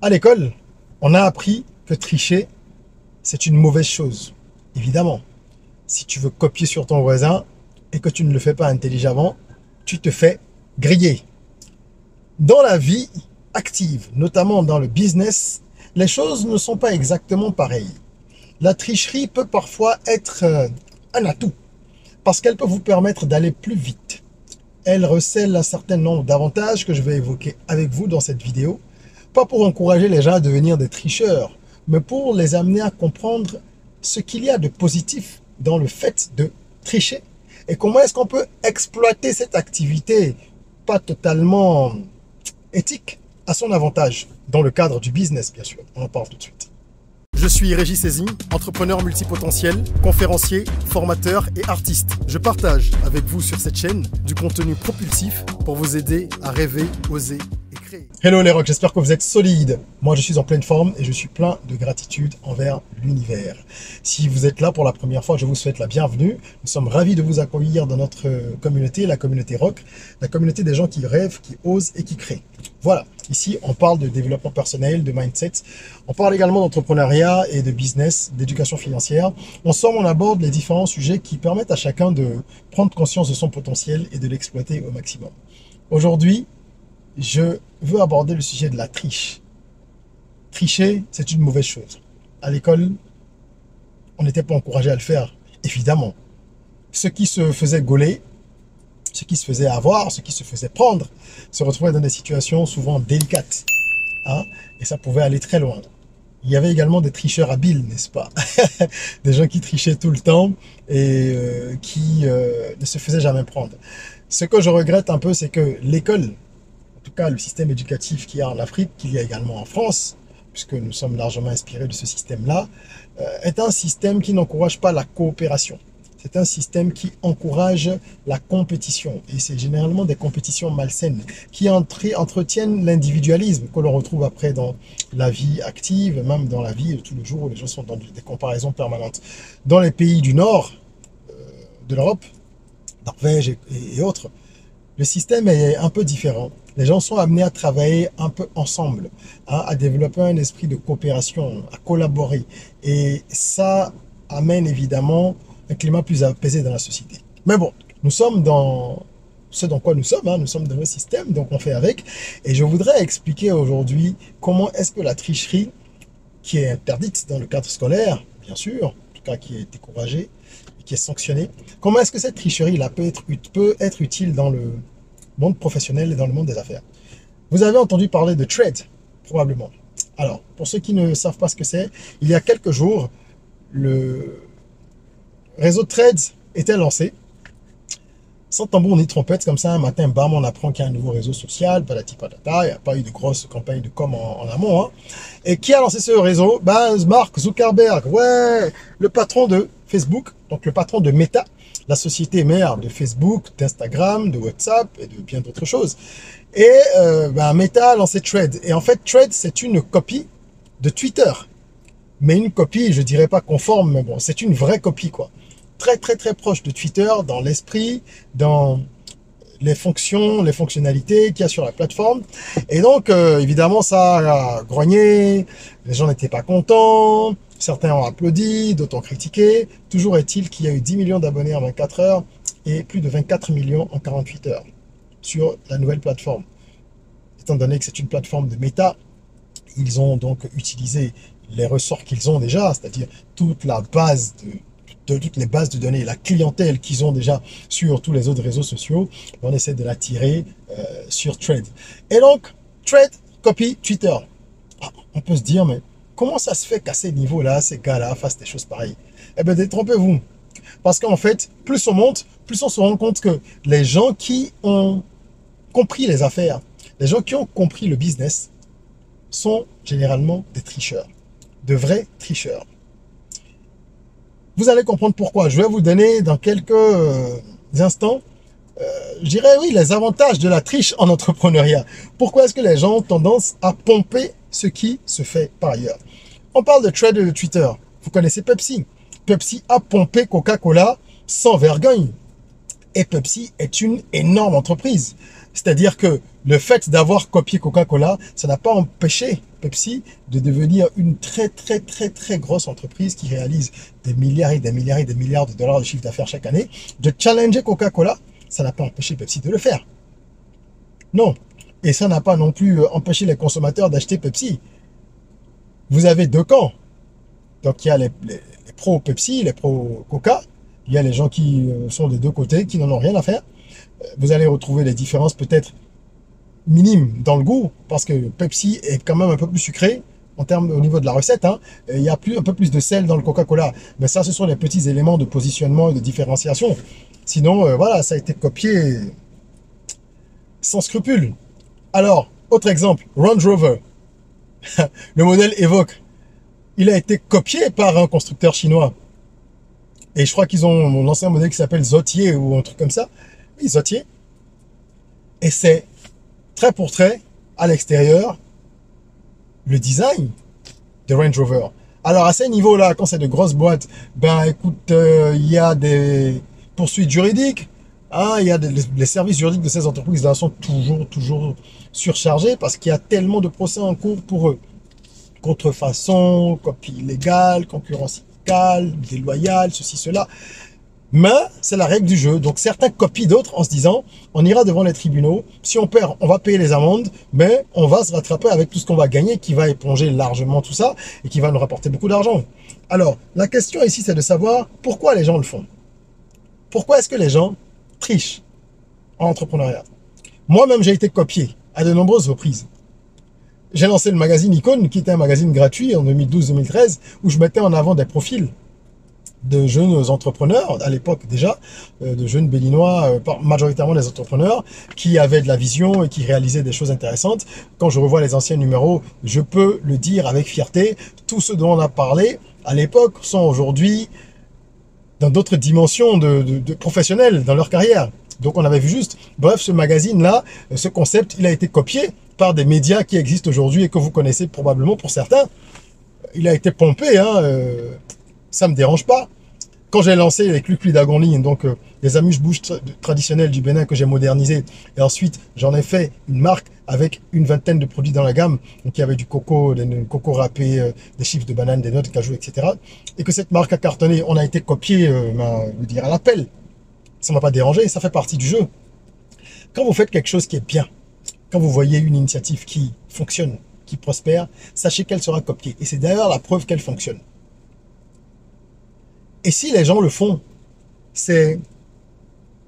À l'école, on a appris que tricher, c'est une mauvaise chose. Évidemment, si tu veux copier sur ton voisin et que tu ne le fais pas intelligemment, tu te fais griller. Dans la vie active, notamment dans le business, les choses ne sont pas exactement pareilles. La tricherie peut parfois être un atout parce qu'elle peut vous permettre d'aller plus vite. Elle recèle un certain nombre d'avantages que je vais évoquer avec vous dans cette vidéo, pas pour encourager les gens à devenir des tricheurs, mais pour les amener à comprendre ce qu'il y a de positif dans le fait de tricher et comment est-ce qu'on peut exploiter cette activité pas totalement éthique à son avantage dans le cadre du business, bien sûr. On en parle tout de suite. Je suis Régis Sezin, entrepreneur multipotentiel, conférencier, formateur et artiste. Je partage avec vous sur cette chaîne du contenu propulsif pour vous aider à rêver, oser et créer. Hello les rocks, j'espère que vous êtes solides. Moi je suis en pleine forme et je suis plein de gratitude envers l'univers. Si vous êtes là pour la première fois, je vous souhaite la bienvenue. Nous sommes ravis de vous accueillir dans notre communauté, la communauté rock, la communauté des gens qui rêvent, qui osent et qui créent. Voilà, ici on parle de développement personnel, de mindset, on parle également d'entrepreneuriat et de business, d'éducation financière. Ensemble, on aborde les différents sujets qui permettent à chacun de prendre conscience de son potentiel et de l'exploiter au maximum. Aujourd'hui, je veux aborder le sujet de la triche. Tricher, c'est une mauvaise chose. À l'école, on n'était pas encouragé à le faire, évidemment. Ceux qui se faisaient gauler, ceux qui se faisaient avoir, ceux qui se faisaient prendre, se retrouvaient dans des situations souvent délicates. Et ça pouvait aller très loin. Il y avait également des tricheurs habiles, n'est-ce pas? Des gens qui trichaient tout le temps et qui ne se faisaient jamais prendre. Ce que je regrette un peu, c'est que l'école, en tout cas le système éducatif qu'il y a en Afrique, qu'il y a également en France, puisque nous sommes largement inspirés de ce système-là, est un système qui n'encourage pas la coopération. C'est un système qui encourage la compétition. Et c'est généralement des compétitions malsaines qui entretiennent l'individualisme que l'on retrouve après dans la vie active, même dans la vie de tous les jours où les gens sont dans des comparaisons permanentes. Dans les pays du nord de l'Europe, Norvège et autres, le système est un peu différent. Les gens sont amenés à travailler un peu ensemble, à développer un esprit de coopération, à collaborer. Et ça amène évidemment un climat plus apaisé dans la société. Mais bon, nous sommes dans ce dans quoi nous sommes, nous sommes dans le système, donc on fait avec. Et je voudrais expliquer aujourd'hui comment est-ce que la tricherie, qui est interdite dans le cadre scolaire, bien sûr, en tout cas qui est découragée, qui est sanctionnée, comment est-ce que cette tricherie-là peut être utile dans le monde professionnel et dans le monde des affaires. Vous avez entendu parler de trade, probablement. Alors, pour ceux qui ne savent pas ce que c'est, il y a quelques jours, le réseau Threads était lancé, sans tambour ni trompette, comme ça, un matin, bam, on apprend qu'il y a un nouveau réseau social, patati patata, il n'y a pas eu de grosse campagne de com en amont. Et qui a lancé ce réseau? Mark Zuckerberg, ouais, le patron de Facebook, donc le patron de Meta, la société mère de Facebook, d'Instagram, de WhatsApp et de bien d'autres choses. Et Meta a lancé Threads. Et en fait, Threads, c'est une copie de Twitter. Mais une copie, je dirais pas conforme, mais bon, c'est une vraie copie, quoi. Très, très, très proche de Twitter dans l'esprit, dans les fonctions, les fonctionnalités qu'il y a sur la plateforme. Et donc, évidemment, ça a grogné, les gens n'étaient pas contents, certains ont applaudi, d'autres ont critiqué. Toujours est-il qu'il y a eu 10 millions d'abonnés en 24 heures et plus de 24 millions en 48 heures sur la nouvelle plateforme. Étant donné que c'est une plateforme de Meta, ils ont donc utilisé les ressorts qu'ils ont déjà, c'est-à-dire toute la base toutes les bases de données, la clientèle qu'ils ont déjà sur tous les autres réseaux sociaux, on essaie de la tirer sur Threads. Et donc, Threads copie Twitter. On peut se dire, mais comment ça se fait qu'à ces niveaux-là, ces gars-là fassent des choses pareilles? Eh bien, détrompez-vous. Parce qu'en fait, plus on monte, plus on se rend compte que les gens qui ont compris les affaires, les gens qui ont compris le business, sont généralement des tricheurs, de vrais tricheurs. Vous allez comprendre pourquoi. Je vais vous donner dans quelques instants, je dirais oui, les avantages de la triche en entrepreneuriat. Pourquoi est-ce que les gens ont tendance à pomper ce qui se fait par ailleurs? On parle de trade de Twitter. Vous connaissez Pepsi. Pepsi a pompé Coca-Cola sans vergogne. Et Pepsi est une énorme entreprise. C'est-à-dire que Le fait d'avoir copié Coca-Cola, ça n'a pas empêché Pepsi de devenir une très grosse entreprise qui réalise des milliards et des milliards et des milliards de dollars de chiffre d'affaires chaque année. De challenger Coca-Cola, ça n'a pas empêché Pepsi de le faire. Non. Et ça n'a pas non plus empêché les consommateurs d'acheter Pepsi. Vous avez deux camps. Donc il y a les pro Pepsi, les pro Coca. Il y a les gens qui sont des deux côtés, qui n'en ont rien à faire. Vous allez retrouver les différences peut-être minimes dans le goût, parce que Pepsi est quand même un peu plus sucré en termes au niveau de la recette. Hein. Il y a un peu plus de sel dans le Coca-Cola. Mais ça, ce sont les petits éléments de positionnement et de différenciation. Sinon, voilà, ça a été copié sans scrupule. Alors, autre exemple, Range Rover. Le modèle Evoque. Il a été copié par un constructeur chinois. Et je crois qu'ils ont lancé un modèle qui s'appelle Zotier ou un truc comme ça. Oui, Zotier. Et c'est trait pour trait, à l'extérieur, le design de Range Rover. Alors à ces niveaux-là, quand c'est de grosses boîtes, ben écoute, il y a des poursuites juridiques. Hein, il y a les services juridiques de ces entreprises-là sont toujours surchargés parce qu'il y a tellement de procès en cours pour eux. Contrefaçon, copie illégale, concurrence illégale, déloyale, ceci, cela. Mais c'est la règle du jeu. Donc certains copient d'autres en se disant, on ira devant les tribunaux. Si on perd, on va payer les amendes, mais on va se rattraper avec tout ce qu'on va gagner, qui va éponger largement tout ça et qui va nous rapporter beaucoup d'argent. Alors, la question ici, c'est de savoir pourquoi les gens le font. Pourquoi est-ce que les gens trichent en entrepreneuriat? Moi-même, j'ai été copié à de nombreuses reprises. J'ai lancé le magazine Icône, qui était un magazine gratuit en 2012-2013, où je mettais en avant des profils de jeunes entrepreneurs, à l'époque déjà, de jeunes béninois, majoritairement des entrepreneurs, qui avaient de la vision et qui réalisaient des choses intéressantes. Quand je revois les anciens numéros, je peux le dire avec fierté, tous ceux dont on a parlé à l'époque sont aujourd'hui dans d'autres dimensions de professionnels dans leur carrière. Donc on avait vu juste. Bref, ce magazine-là, ce concept, il a été copié par des médias qui existent aujourd'hui et que vous connaissez probablement pour certains. Il a été pompé, hein, ça me dérange pas. Quand j'ai lancé les Clucli d'Agoni, donc les amuse-bouches traditionnels du Bénin que j'ai modernisé, et ensuite j'en ai fait une marque avec une vingtaine de produits dans la gamme, donc il y avait du coco, des coco râpé, des chips de banane, des noix de cajou, etc. Et que cette marque a cartonné, on a été copié, je veux dire, à l'appel. Ça m'a pas dérangé, ça fait partie du jeu. Quand vous faites quelque chose qui est bien, quand vous voyez une initiative qui fonctionne, qui prospère, sachez qu'elle sera copiée. Et c'est d'ailleurs la preuve qu'elle fonctionne. Et si les gens le font, c'est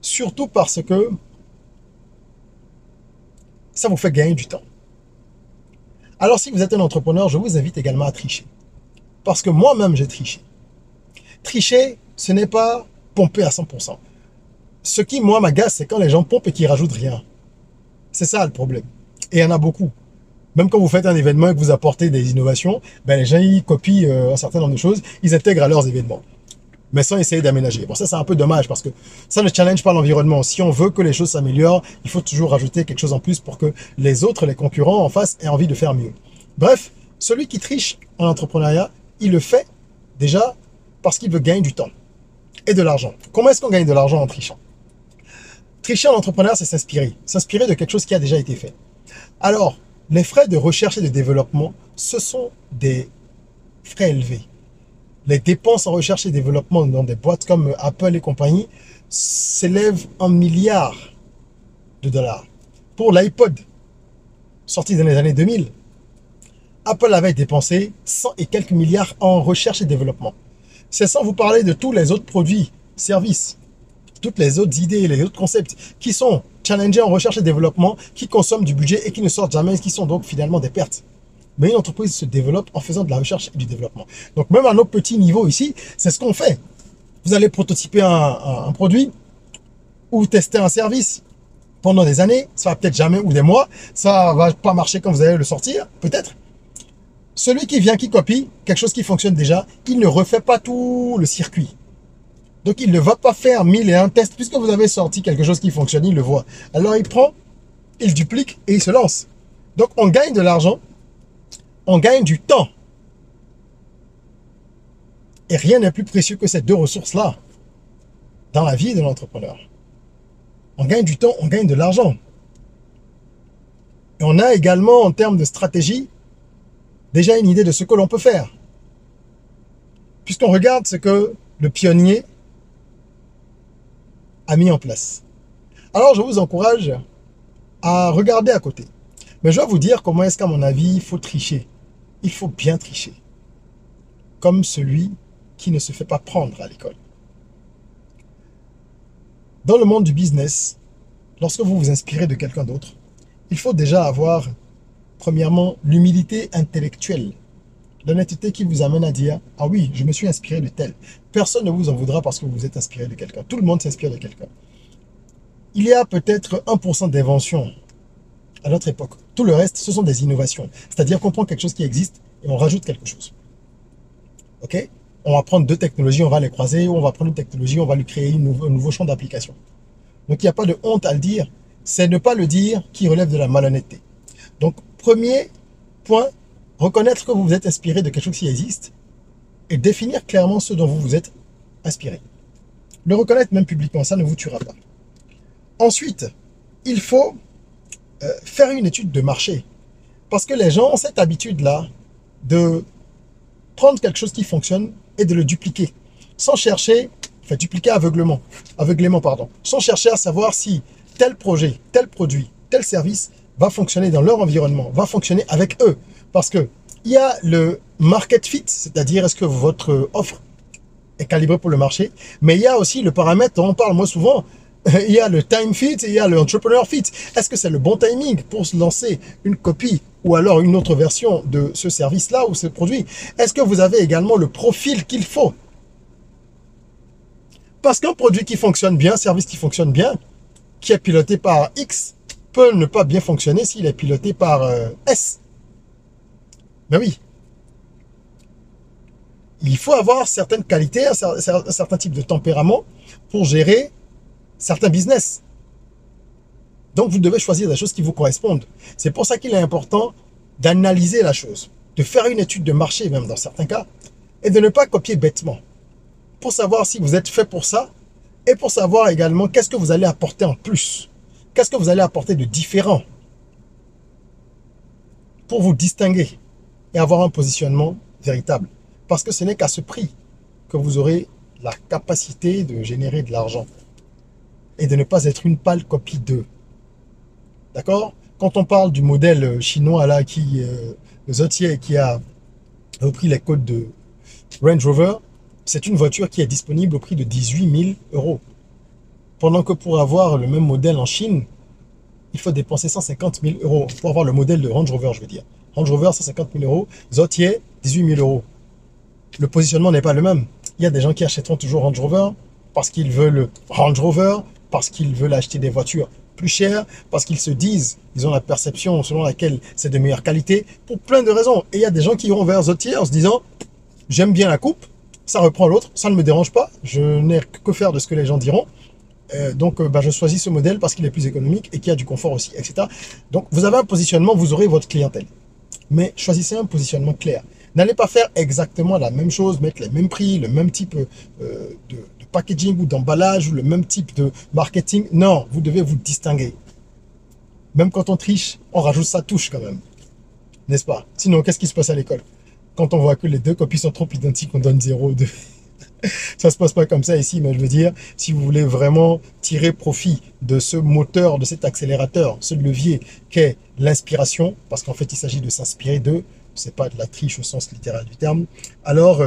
surtout parce que ça vous fait gagner du temps. Alors si vous êtes un entrepreneur, je vous invite également à tricher. Parce que moi-même, j'ai triché. Tricher, ce n'est pas pomper à 100%. Ce qui, moi, m'agace, c'est quand les gens pompent et qu'ils rajoutent rien. C'est ça le problème. Et il y en a beaucoup. Même quand vous faites un événement et que vous apportez des innovations, ben les gens ils copient un certain nombre de choses, ils intègrent à leurs événements, mais sans essayer d'aménager. Bon, ça c'est un peu dommage parce que ça ne challenge pas l'environnement. Si on veut que les choses s'améliorent, il faut toujours rajouter quelque chose en plus pour que les autres, les concurrents en face, aient envie de faire mieux. Bref, celui qui triche en entrepreneuriat, il le fait déjà parce qu'il veut gagner du temps et de l'argent. Comment est-ce qu'on gagne de l'argent en trichant? Tricher en entrepreneur, c'est s'inspirer. S'inspirer de quelque chose qui a déjà été fait. Alors, les frais de recherche et de développement, ce sont des frais élevés. Les dépenses en recherche et développement dans des boîtes comme Apple et compagnie s'élèvent en milliards de dollars. Pour l'iPod, sorti dans les années 2000, Apple avait dépensé 100 et quelques milliards en recherche et développement. C'est sans vous parler de tous les autres produits, services, toutes les autres idées, les autres concepts qui sont challengés en recherche et développement, qui consomment du budget et qui ne sortent jamais, qui sont donc finalement des pertes. Mais une entreprise se développe en faisant de la recherche et du développement. Donc même à nos petits niveaux ici, c'est ce qu'on fait. Vous allez prototyper un produit ou tester un service pendant des années, ça va peut-être jamais, ou des mois, ça va pas marcher quand vous allez le sortir, peut-être. Celui qui vient, qui copie quelque chose qui fonctionne déjà, il ne refait pas tout le circuit. Donc, il ne va pas faire 1001 tests. Puisque vous avez sorti quelque chose qui fonctionne, il le voit. Alors, il prend, il duplique et il se lance. Donc, on gagne de l'argent, on gagne du temps. Et rien n'est plus précieux que ces deux ressources-là dans la vie de l'entrepreneur. On gagne du temps, on gagne de l'argent. Et on a également, en termes de stratégie, déjà une idée de ce que l'on peut faire. Puisqu'on regarde ce que le pionnier a mis en place. Alors, je vous encourage à regarder à côté. Mais je vais vous dire comment est-ce qu'à mon avis, il faut tricher. Il faut bien tricher. Comme celui qui ne se fait pas prendre à l'école. Dans le monde du business, lorsque vous vous inspirez de quelqu'un d'autre, il faut déjà avoir, premièrement, l'humilité intellectuelle. L'honnêteté qui vous amène à dire « Ah oui, je me suis inspiré de tel ». Personne ne vous en voudra parce que vous vous êtes inspiré de quelqu'un. Tout le monde s'inspire de quelqu'un. Il y a peut-être 1% d'inventions à notre époque. Tout le reste, ce sont des innovations. C'est-à-dire qu'on prend quelque chose qui existe et on rajoute quelque chose. Ok? On va prendre deux technologies, on va les croiser, ou on va prendre une technologie, on va lui créer un nouveau champ d'application. Donc il n'y a pas de honte à le dire. C'est ne pas le dire qui relève de la malhonnêteté. Donc, premier point, reconnaître que vous vous êtes inspiré de quelque chose qui existe et définir clairement ce dont vous vous êtes inspiré. Le reconnaître même publiquement, ça ne vous tuera pas. Ensuite, il faut faire une étude de marché. Parce que les gens ont cette habitude-là de prendre quelque chose qui fonctionne et de le dupliquer. Sans chercher, enfin dupliquer aveuglément, sans chercher à savoir si tel projet, tel produit, tel service va fonctionner dans leur environnement, va fonctionner avec eux. Parce que il y a le market fit, c'est-à-dire est-ce que votre offre est calibrée pour le marché, mais il y a aussi le paramètre dont on parle moi souvent, il y a le time fit et il y a le entrepreneur fit. Est-ce que c'est le bon timing pour se lancer une copie ou alors une autre version de ce service-là ou ce produit? Est-ce que vous avez également le profil qu'il faut? Parce qu'un produit qui fonctionne bien, un service qui fonctionne bien, qui est piloté par X, peut ne pas bien fonctionner s'il est piloté par S. Ben oui. Il faut avoir certaines qualités, un certain type de tempérament pour gérer certains business. Donc, vous devez choisir des choses qui vous correspondent. C'est pour ça qu'il est important d'analyser la chose, de faire une étude de marché, même dans certains cas, et de ne pas copier bêtement. Pour savoir si vous êtes fait pour ça, et pour savoir également qu'est-ce que vous allez apporter en plus. Qu'est-ce que vous allez apporter de différent pour vous distinguer et avoir un positionnement véritable. Parce que ce n'est qu'à ce prix que vous aurez la capacité de générer de l'argent et de ne pas être une pâle copie d'eux. D'accord? Quand on parle du modèle chinois là, le Zotier qui a repris les codes de Range Rover, c'est une voiture qui est disponible au prix de 18 000 €. Pendant que pour avoir le même modèle en Chine, il faut dépenser 150 000 € pour avoir le modèle de Range Rover, je veux dire. Range Rover, 150 000 €, Zotier, 18 000 €. Le positionnement n'est pas le même. Il y a des gens qui achèteront toujours Range Rover parce qu'ils veulent Range Rover, parce qu'ils veulent acheter des voitures plus chères, parce qu'ils se disent, ils ont la perception selon laquelle c'est de meilleure qualité, pour plein de raisons. Et il y a des gens qui iront vers Zotier en se disant, j'aime bien la coupe, ça reprend l'autre, ça ne me dérange pas, je n'ai que faire de ce que les gens diront. Donc, je choisis ce modèle parce qu'il est plus économique et qu'il y a du confort aussi, etc. Donc, vous avez un positionnement, vous aurez votre clientèle. Mais choisissez un positionnement clair. N'allez pas faire exactement la même chose, mettre les mêmes prix, le même type de packaging ou d'emballage ou le même type de marketing. Non, vous devez vous distinguer. Même quand on triche, on rajoute sa touche quand même. N'est-ce pas? Sinon, qu'est-ce qui se passe à l'école? Quand on voit que les deux copies sont trop identiques, on donne 0, 2. Ça se passe pas comme ça ici, mais je veux dire, si vous voulez vraiment tirer profit de ce moteur, de cet accélérateur, ce levier qu'est l'inspiration, parce qu'en fait, il s'agit de s'inspirer d'eux, c'est pas de la triche au sens littéral du terme, alors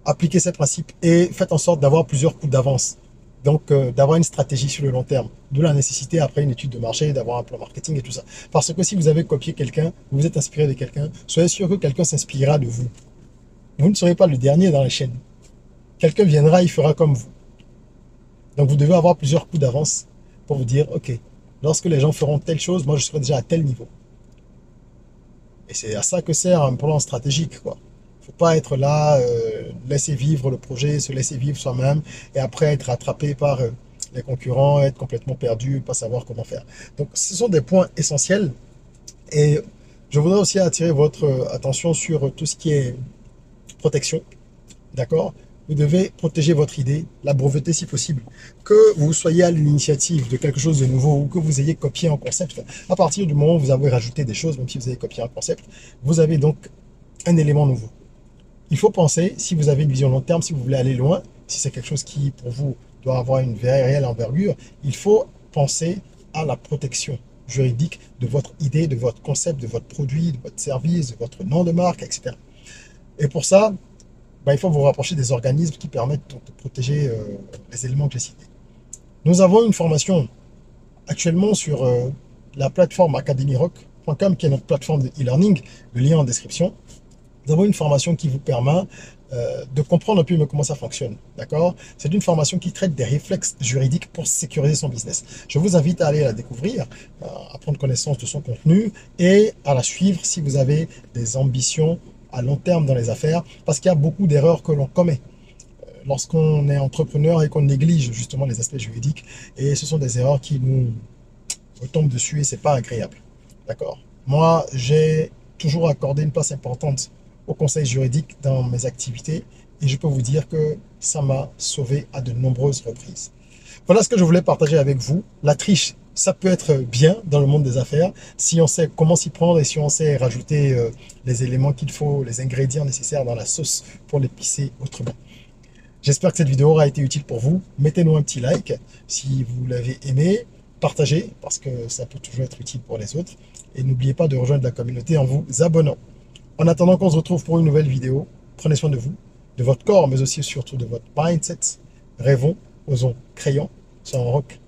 appliquez ces principes et faites en sorte d'avoir plusieurs coups d'avance. Donc, d'avoir une stratégie sur le long terme. D'où la nécessité, après une étude de marché, d'avoir un plan marketing et tout ça. Parce que si vous avez copié quelqu'un, vous vous êtes inspiré de quelqu'un, soyez sûr que quelqu'un s'inspirera de vous. Vous ne serez pas le dernier dans la chaîne. Quelqu'un viendra, il fera comme vous. Donc, vous devez avoir plusieurs coups d'avance pour vous dire, OK, lorsque les gens feront telle chose, moi, je serai déjà à tel niveau. Et c'est à ça que sert un plan stratégique, quoi. Il ne faut pas être là, laisser vivre le projet, se laisser vivre soi-même, et après être rattrapé par les concurrents, être complètement perdu, pas savoir comment faire. Donc, ce sont des points essentiels. Et je voudrais aussi attirer votre attention sur tout ce qui est protection. D'accord? vous devez protéger votre idée, la breveter si possible. Que vous soyez à l'initiative de quelque chose de nouveau ou que vous ayez copié un concept, à partir du moment où vous avez rajouté des choses, même si vous avez copié un concept, vous avez donc un élément nouveau. Il faut penser, si vous avez une vision long terme, si vous voulez aller loin, si c'est quelque chose qui, pour vous, doit avoir une réelle envergure, il faut penser à la protection juridique de votre idée, de votre concept, de votre produit, de votre service, de votre nom de marque, etc. Et pour ça, il faut vous rapprocher des organismes qui permettent de protéger les éléments que j'ai cités. Nous avons une formation actuellement sur la plateforme academyrock.com, qui est notre plateforme de e-learning, le lien en description. Nous avons une formation qui vous permet de comprendre un peu mieux comment ça fonctionne. D'accord? C'est une formation qui traite des réflexes juridiques pour sécuriser son business. Je vous invite à aller la découvrir, à prendre connaissance de son contenu et à la suivre si vous avez des ambitions à long terme dans les affaires, parce qu'il y a beaucoup d'erreurs que l'on commet lorsqu'on est entrepreneur et qu'on néglige justement les aspects juridiques, et ce sont des erreurs qui nous retombent dessus et c'est pas agréable. D'accord? Moi, j'ai toujours accordé une place importante au conseil juridique dans mes activités et je peux vous dire que ça m'a sauvé à de nombreuses reprises. Voilà ce que je voulais partager avec vous. La triche, ça peut être bien dans le monde des affaires si on sait comment s'y prendre et si on sait rajouter les éléments qu'il faut, les ingrédients nécessaires dans la sauce pour l'épicer autrement. J'espère que cette vidéo aura été utile pour vous. Mettez-nous un petit like si vous l'avez aimé. Partagez parce que ça peut toujours être utile pour les autres. Et n'oubliez pas de rejoindre la communauté en vous abonnant. En attendant qu'on se retrouve pour une nouvelle vidéo, prenez soin de vous, de votre corps, mais aussi surtout de votre mindset. Rêvons, osons, créons, soyons rock.